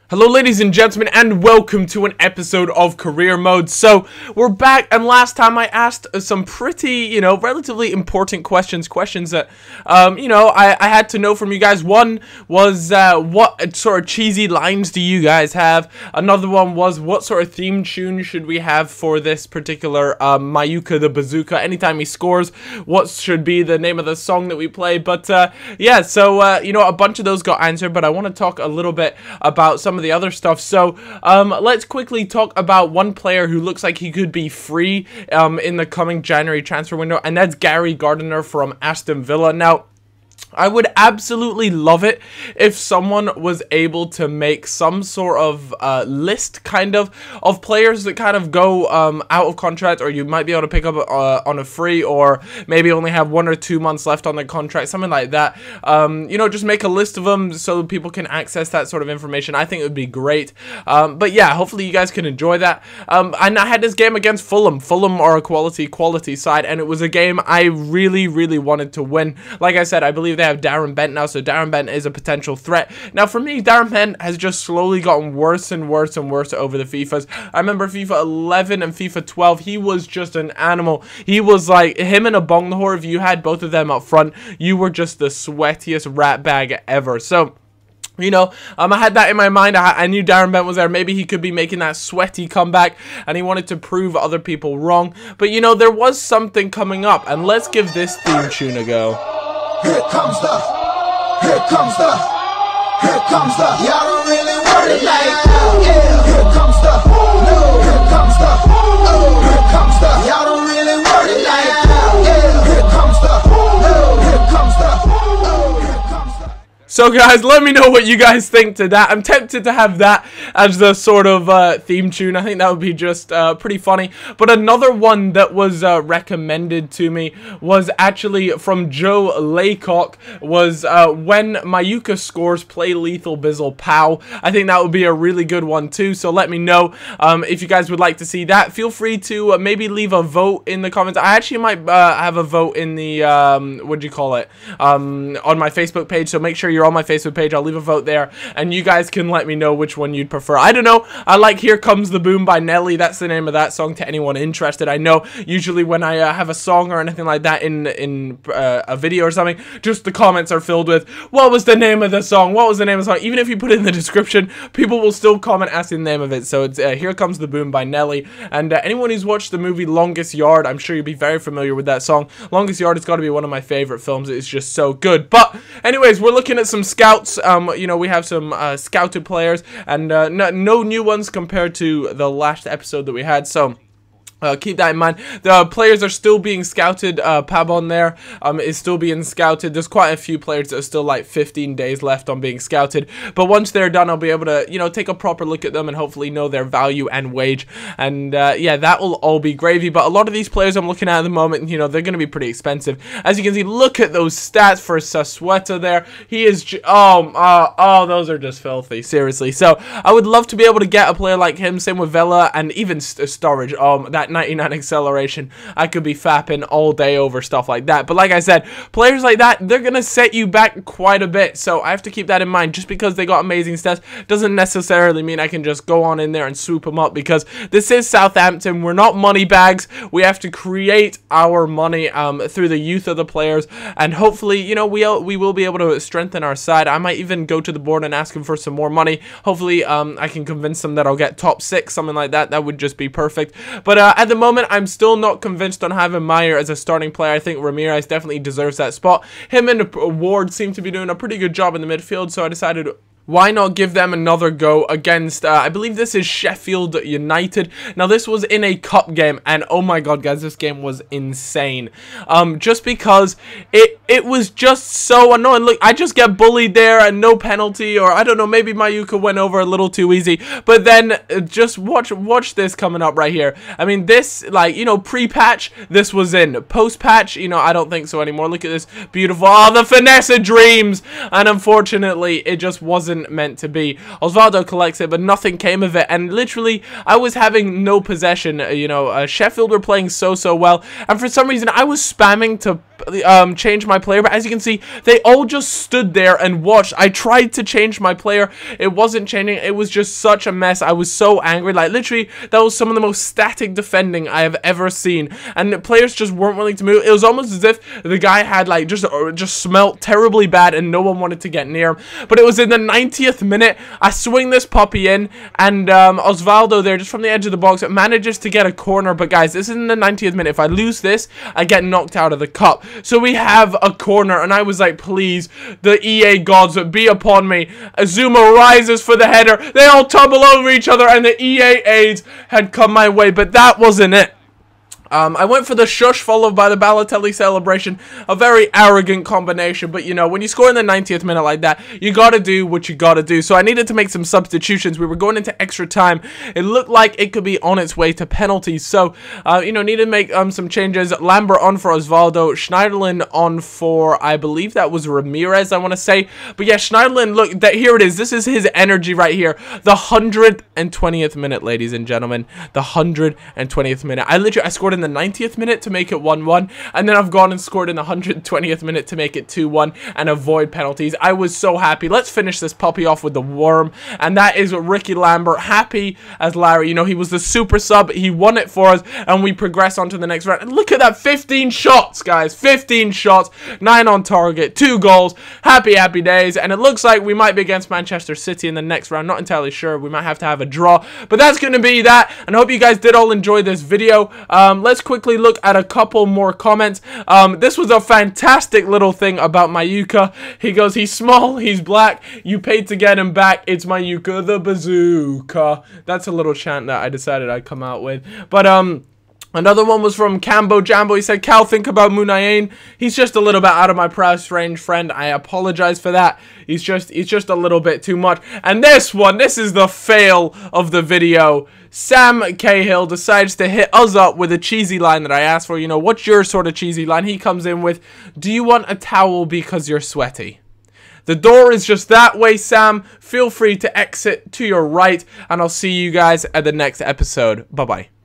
Hello ladies and gentlemen, and welcome to an episode of Career Mode. So, we're back, and last time I asked some pretty, relatively important questions that, I had to know from you guys. One was, what sort of cheesy lines do you guys have? Another one was, what sort of theme tune should we have for this particular, Mayuka the Bazooka? Anytime he scores, what should be the name of the song that we play? But, yeah, so, a bunch of those got answered, but I want to talk a little bit about some of the other stuff. So let's quickly talk about one player who looks like he could be free in the coming January transfer window, and that's Gary Gardner from Aston Villa. Now, I would absolutely love it if someone was able to make some sort of list of players that kind of go out of contract, or you might be able to pick up on a free, or maybe only have 1 or 2 months left on the contract, something like that. Just make a list of them so people can access that sort of information. I think it would be great. But yeah, hopefully you guys can enjoy that. And I had this game against Fulham. Fulham are a quality side, and it was a game I really wanted to win. Like I said, I believe they have Darren Bent now, so Darren Bent is a potential threat. Now, for me, Darren Bent has just slowly gotten worse and worse over the FIFAs. I remember FIFA 11 and FIFA 12, he was just an animal. He was like, him and a Bonghor, if you had both of them up front, you were just the sweatiest rat bag ever. So, I had that in my mind. I knew Darren Bent was there. Maybe he could be making that sweaty comeback, and he wanted to prove other people wrong. But, there was something coming up, and let's give this theme tune a go. Here comes the, y'all don't really want it like that. Yeah. Here comes the, y'all don't really want it like that. Yeah. Here comes the, So guys, let me know what you guys think to that. I'm tempted to have that as the sort of theme tune. I think that would be just pretty funny. But another one that was recommended to me was actually from Joe Laycock, was when Mayuka scores, play Lethal Bizzle Pow. I think that would be a really good one too. So let me know if you guys would like to see that. Feel free to maybe leave a vote in the comments. I actually might have a vote in the, on my Facebook page. So make sure you're on my Facebook page. I'll leave a vote there, and you guys can let me know which one you'd prefer. I don't know. I like Here Comes the Boom by Nelly. That's the name of that song to anyone interested. I know usually when I have a song or anything like that in a video or something, just the comments are filled with, what was the name of the song? What was the name of the song? Even if you put it in the description, people will still comment asking the name of it. So it's Here Comes the Boom by Nelly. And anyone who's watched the movie Longest Yard, I'm sure you'll be very familiar with that song. Longest Yard has got to be one of my favorite films. It's just so good. But anyways, we're looking at some scouts. We have some scouted players, and no new ones compared to the last episode that we had. So keep that in mind. The players are still being scouted. Pabon there is still being scouted. There's quite a few players that are still like 15 days left on being scouted. But once they're done, I'll be able to, take a proper look at them and hopefully know their value and wage. And yeah, that will all be gravy. But a lot of these players I'm looking at the moment, they're going to be pretty expensive. As you can see, look at those stats for Sassueta there. He is, those are just filthy, seriously. So I would love to be able to get a player like him. Same with Vela, and even Sturridge. That 99 acceleration, I could be fapping all day over stuff like that. But like I said, players like that, they're gonna set you back quite a bit, so I have to keep that in mind. Just because they got amazing stats doesn't necessarily mean I can just go on in there and swoop them up, because this is Southampton. We're not money bags. We have to create our money through the youth of the players, and hopefully, we will be able to strengthen our side. I might even go to the board and ask them for some more money. Hopefully I can convince them that I'll get top 6, something like that. That would just be perfect. But at the moment, I'm still not convinced on having Meyer as a starting player. I think Ramirez definitely deserves that spot. Him and Ward seem to be doing a pretty good job in the midfield, so I decided, why not give them another go against, I believe this is Sheffield United. Now, this was in a cup game, and oh my god, guys, this game was insane. Just because it was just so annoying. Look, I just get bullied there and no penalty, or I don't know, maybe Mayuka went over a little too easy. But then, just watch this coming up right here. I mean, this, pre-patch, this was in. Post-patch, I don't think so anymore. Look at this beautiful, the finesse of dreams. And unfortunately, it just wasn't meant to be. Osvaldo collects it, but nothing came of it, and literally I was having no possession. Sheffield were playing so well, and for some reason I was spamming to change my player, but as you can see, they all just stood there and watched. I tried to change my player. It wasn't changing. It was just such a mess. I was so angry. Like, literally, that was some of the most static defending I have ever seen, and the players just weren't willing to move. It was almost as if the guy had, like, just smelt terribly bad, and no one wanted to get near him. But it was in the 90th minute. I swing this puppy in, and Osvaldo there, just from the edge of the box, manages to get a corner. But guys, this is in the 90th minute. If I lose this, I get knocked out of the cup. So we have a corner, and I was like, please, the EA gods, be upon me. Azuma rises for the header. They all tumble over each other, and the EA aids had come my way, but that wasn't it. I went for the shush followed by the Balotelli celebration. A very arrogant combination, but you know, when you score in the 90th minute like that, you gotta do what you gotta do. So I needed to make some substitutions. We were going into extra time. It looked like it could be on its way to penalties. So, you know, needed to make some changes. Lambert on for Osvaldo. Schneiderlin on for, I believe that was Ramirez, I want to say. But yeah, Schneiderlin, look, here it is. This is his energy right here. The 120th minute, ladies and gentlemen. The 120th minute. I scored in the 90th minute to make it 1-1, and then I've gone and scored in the 120th minute to make it 2-1 and avoid penalties. I was so happy. Let's finish this puppy off with the worm, and that is Ricky Lambert. Happy as Larry. You know, he was the super sub. He won it for us, and we progress on to the next round. And look at that, 15 shots, guys. 15 shots, 9 on target, 2 goals. Happy days, and it looks like we might be against Manchester City in the next round. Not entirely sure. We might have to have a draw, but that's going to be that, and I hope you guys did all enjoy this video. Let's quickly look at a couple more comments. This was a fantastic little thing about Mayuka. He goes, he's small, he's black, you paid to get him back, it's Mayuka the bazooka. That's a little chant that I decided I'd come out with. But another one was from Cambo Jambo. He said, Cal, think about Munayin. He's just a little bit out of my price range, friend. I apologize for that. He's just a little bit too much. And this one, this is the fail of the video. Sam Cahill decides to hit us up with a cheesy line that I asked for. You know, what's your sort of cheesy line? He comes in with, do you want a towel because you're sweaty? The door is just that way, Sam. Feel free to exit to your right, and I'll see you guys at the next episode. Bye-bye.